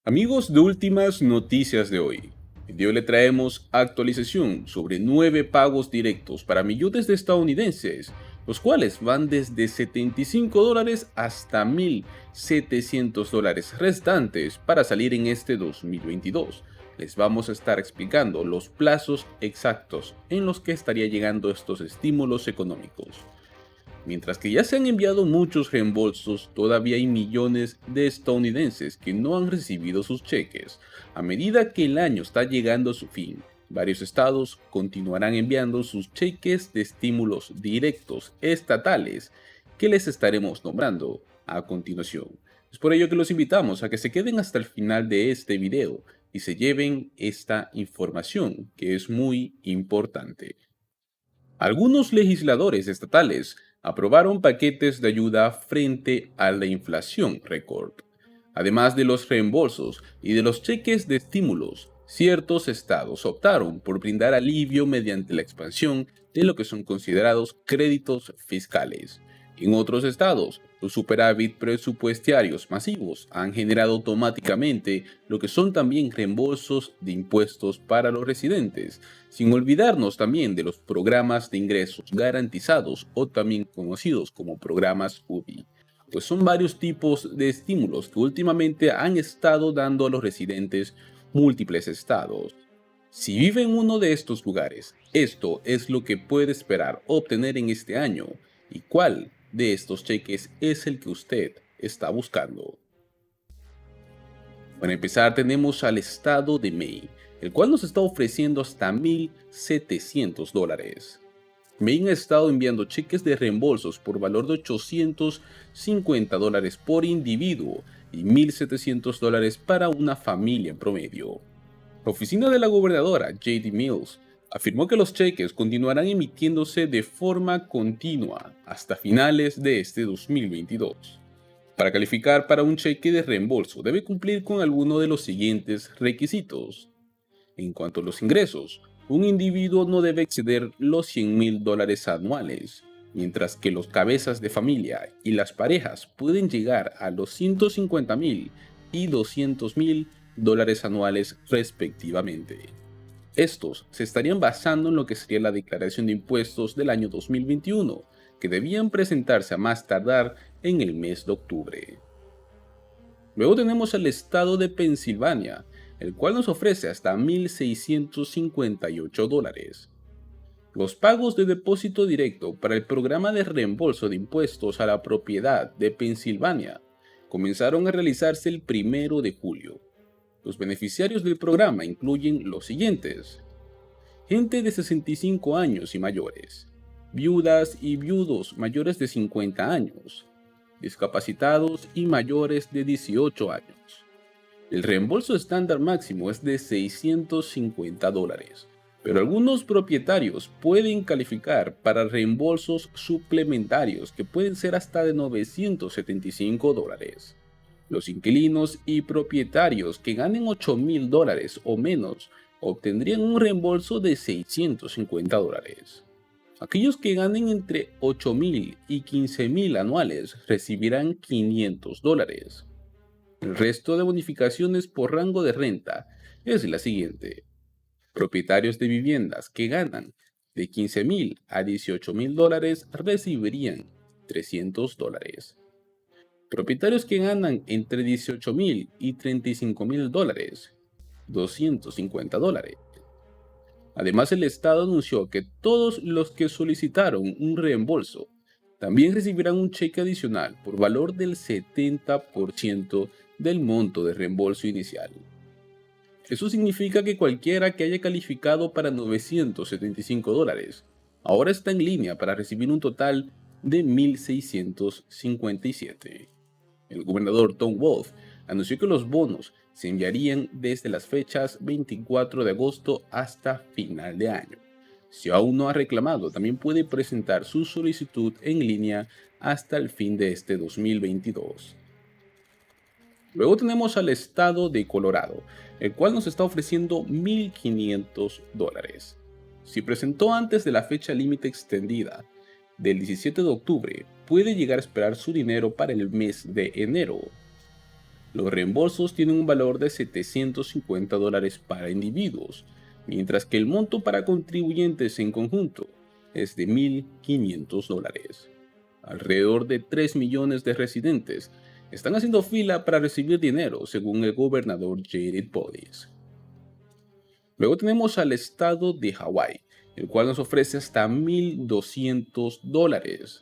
Amigos de Últimas Noticias de hoy, en hoy le traemos actualización sobre 9 pagos directos para millones de estadounidenses, los cuales van desde $75 hasta $1,700 restantes para salir en este 2022. Les vamos a estar explicando los plazos exactos en los que estaría llegando estos estímulos económicos. Mientras que ya se han enviado muchos reembolsos, todavía hay millones de estadounidenses que no han recibido sus cheques. A medida que el año está llegando a su fin, varios estados continuarán enviando sus cheques de estímulos directos estatales que les estaremos nombrando a continuación. Es por ello que los invitamos a que se queden hasta el final de este video y se lleven esta información que es muy importante. Algunos legisladores estatales aprobaron paquetes de ayuda frente a la inflación récord. Además de los reembolsos y de los cheques de estímulos, ciertos estados optaron por brindar alivio mediante la expansión de lo que son considerados créditos fiscales. En otros estados, los superávit presupuestarios masivos han generado automáticamente lo que son también reembolsos de impuestos para los residentes, sin olvidarnos también de los programas de ingresos garantizados o también conocidos como programas UBI, pues son varios tipos de estímulos que últimamente han estado dando a los residentes múltiples estados. Si vive en uno de estos lugares, esto es lo que puede esperar obtener en este año y cuál de estos cheques es el que usted está buscando. Para empezar tenemos al estado de Maine, el cual nos está ofreciendo hasta $1,700. Maine ha estado enviando cheques de reembolsos por valor de $850 por individuo y $1,700 para una familia en promedio. La oficina de la gobernadora J.D. Mills afirmó que los cheques continuarán emitiéndose de forma continua hasta finales de este 2022. Para calificar para un cheque de reembolso debe cumplir con alguno de los siguientes requisitos. En cuanto a los ingresos, un individuo no debe exceder los $100,000 anuales, mientras que los cabezas de familia y las parejas pueden llegar a los $150,000 y $200,000 anuales respectivamente. Estos se estarían basando en lo que sería la declaración de impuestos del año 2021, que debían presentarse a más tardar en el mes de octubre. Luego tenemos al estado de Pensilvania, el cual nos ofrece hasta $1,658. Los pagos de depósito directo para el programa de reembolso de impuestos a la propiedad de Pensilvania comenzaron a realizarse el 1 de julio. Los beneficiarios del programa incluyen los siguientes: gente de 65 años y mayores, viudas y viudos mayores de 50 años, discapacitados y mayores de 18 años. El reembolso estándar máximo es de $650, pero algunos propietarios pueden calificar para reembolsos suplementarios que pueden ser hasta de $975. Los inquilinos y propietarios que ganen $8,000 o menos obtendrían un reembolso de $650. Aquellos que ganen entre $8,000 y $15,000 anuales recibirán $500. El resto de bonificaciones por rango de renta es la siguiente. Propietarios de viviendas que ganan de $15,000 a $18,000 recibirían $300. Propietarios que ganan entre $18,000 y $35,000, $250. Además, el Estado anunció que todos los que solicitaron un reembolso también recibirán un cheque adicional por valor del 70% del monto de reembolso inicial. Eso significa que cualquiera que haya calificado para $975 ahora está en línea para recibir un total de $1,657. El gobernador Tom Wolf anunció que los bonos se enviarían desde las fechas 24 de agosto hasta final de año. Si aún no ha reclamado, también puede presentar su solicitud en línea hasta el fin de este 2022. Luego tenemos al estado de Colorado, el cual nos está ofreciendo $1,500. Si presentó antes de la fecha límite extendida del 17 de octubre, puede llegar a esperar su dinero para el mes de enero. Los reembolsos tienen un valor de $750 para individuos, mientras que el monto para contribuyentes en conjunto es de $1.500. Alrededor de 3 millones de residentes están haciendo fila para recibir dinero, según el gobernador Jared Polis. Luego tenemos al estado de Hawái, el cual nos ofrece hasta $1.200.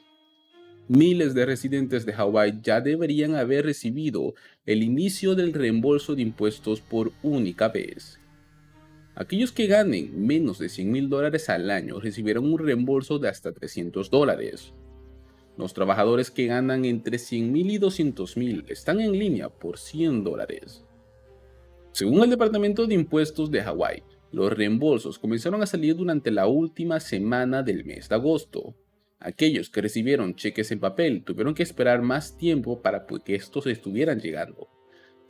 Miles de residentes de Hawái ya deberían haber recibido el inicio del reembolso de impuestos por única vez. Aquellos que ganen menos de $100,000 al año recibirán un reembolso de hasta $300. Los trabajadores que ganan entre $100,000 y $200,000 están en línea por $100. Según el Departamento de Impuestos de Hawái, los reembolsos comenzaron a salir durante la última semana del mes de agosto. Aquellos que recibieron cheques en papel tuvieron que esperar más tiempo para que estos estuvieran llegando.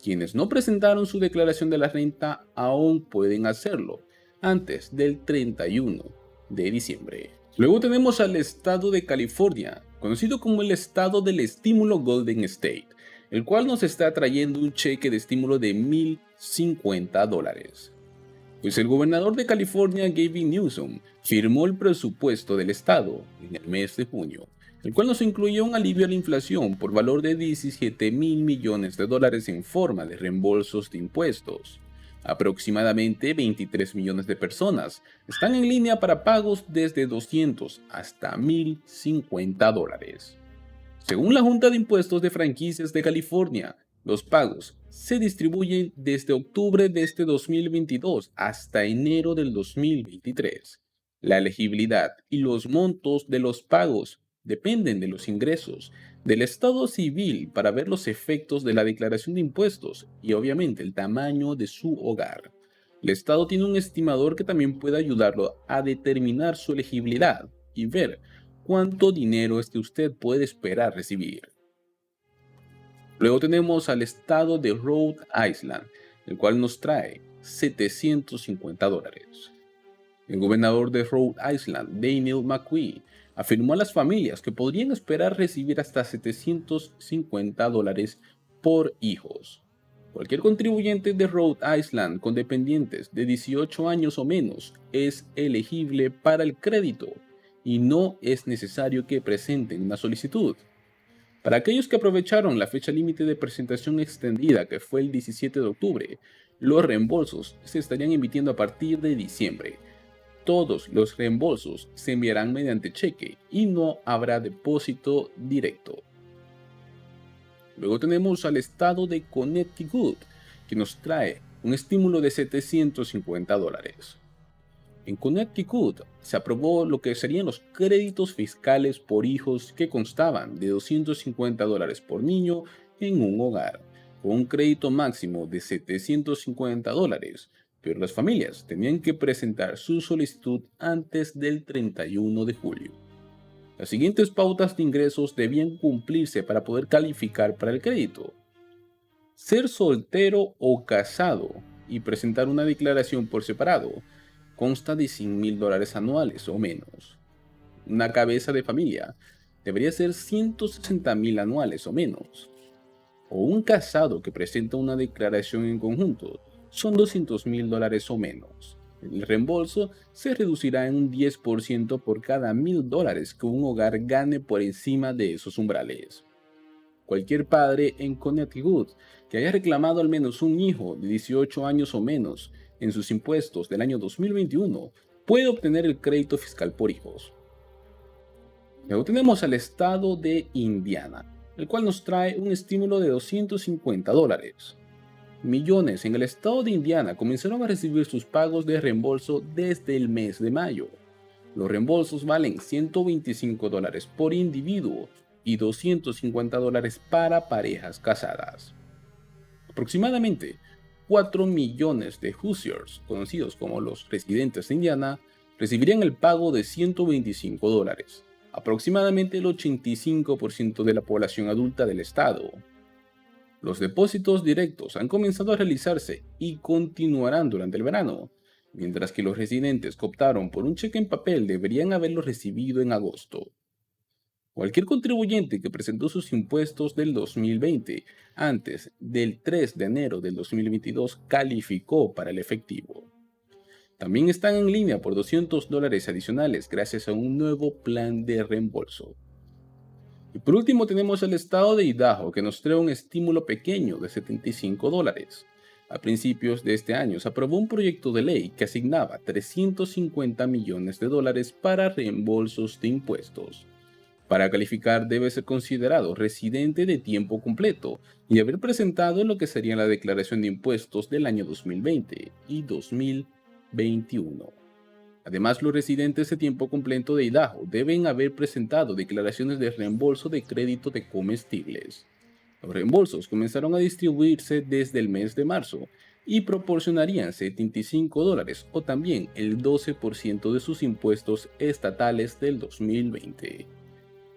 Quienes no presentaron su declaración de la renta aún pueden hacerlo antes del 31 de diciembre. Luego tenemos al estado de California, conocido como el estado del estímulo Golden State, el cual nos está trayendo un cheque de estímulo de $1.050. Pues el gobernador de California, Gavin Newsom, firmó el presupuesto del estado en el mes de junio, el cual nos incluyó un alivio a la inflación por valor de $17,000 millones en forma de reembolsos de impuestos. Aproximadamente 23 millones de personas están en línea para pagos desde $200 hasta $1.050. Según la Junta de Impuestos de Franquicias de California, los pagos se distribuyen desde octubre de este 2022 hasta enero del 2023. La elegibilidad y los montos de los pagos dependen de los ingresos del estado civil para ver los efectos de la declaración de impuestos y obviamente el tamaño de su hogar. El estado tiene un estimador que también puede ayudarlo a determinar su elegibilidad y ver cuánto dinero es que usted puede esperar recibir. Luego tenemos al estado de Rhode Island, el cual nos trae $750. El gobernador de Rhode Island, Daniel McQueen, afirmó a las familias que podrían esperar recibir hasta $750 por hijos. Cualquier contribuyente de Rhode Island con dependientes de 18 años o menos es elegible para el crédito y no es necesario que presenten una solicitud. Para aquellos que aprovecharon la fecha límite de presentación extendida, que fue el 17 de octubre, los reembolsos se estarían emitiendo a partir de diciembre. Todos los reembolsos se enviarán mediante cheque y no habrá depósito directo. Luego tenemos al estado de Connecticut, que nos trae un estímulo de $750. En Connecticut se aprobó lo que serían los créditos fiscales por hijos que constaban de $250 por niño en un hogar, con un crédito máximo de $750, pero las familias tenían que presentar su solicitud antes del 31 de julio. Las siguientes pautas de ingresos debían cumplirse para poder calificar para el crédito: ser soltero o casado y presentar una declaración por separado. Consta de $100,000 anuales o menos. Una cabeza de familia debería ser $160,000 anuales o menos. O un casado que presenta una declaración en conjunto son $200,000 o menos. El reembolso se reducirá en un 10% por cada $1,000 que un hogar gane por encima de esos umbrales. Cualquier padre en Connecticut que haya reclamado al menos un hijo de 18 años o menos en sus impuestos del año 2021 puede obtener el crédito fiscal por hijos. Luego tenemos al estado de Indiana, el cual nos trae un estímulo de $250. Millones en el estado de Indiana comenzaron a recibir sus pagos de reembolso desde el mes de mayo. Los reembolsos valen $125 por individuo y $250 para parejas casadas. Aproximadamente 4 millones de Hoosiers, conocidos como los residentes de Indiana, recibirían el pago de $125, aproximadamente el 85% de la población adulta del estado. Los depósitos directos han comenzado a realizarse y continuarán durante el verano, mientras que los residentes que optaron por un cheque en papel deberían haberlo recibido en agosto. Cualquier contribuyente que presentó sus impuestos del 2020 antes del 3 de enero del 2022 calificó para el efectivo. También están en línea por $200 adicionales gracias a un nuevo plan de reembolso. Y por último tenemos el estado de Idaho, que nos trae un estímulo pequeño de $75. A principios de este año se aprobó un proyecto de ley que asignaba $350 millones para reembolsos de impuestos. Para calificar debe ser considerado residente de tiempo completo y haber presentado lo que sería la declaración de impuestos del año 2020 y 2021. Además, los residentes de tiempo completo de Idaho deben haber presentado declaraciones de reembolso de crédito de comestibles. Los reembolsos comenzaron a distribuirse desde el mes de marzo y proporcionarían $75 o también el 12% de sus impuestos estatales del 2020.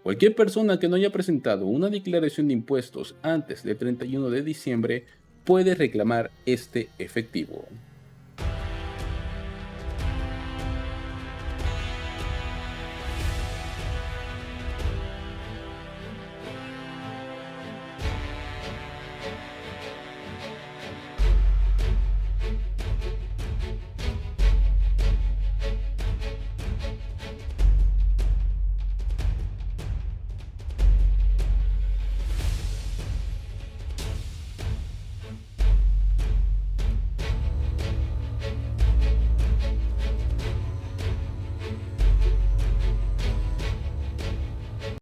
Cualquier persona que no haya presentado una declaración de impuestos antes del 31 de diciembre puede reclamar este efectivo.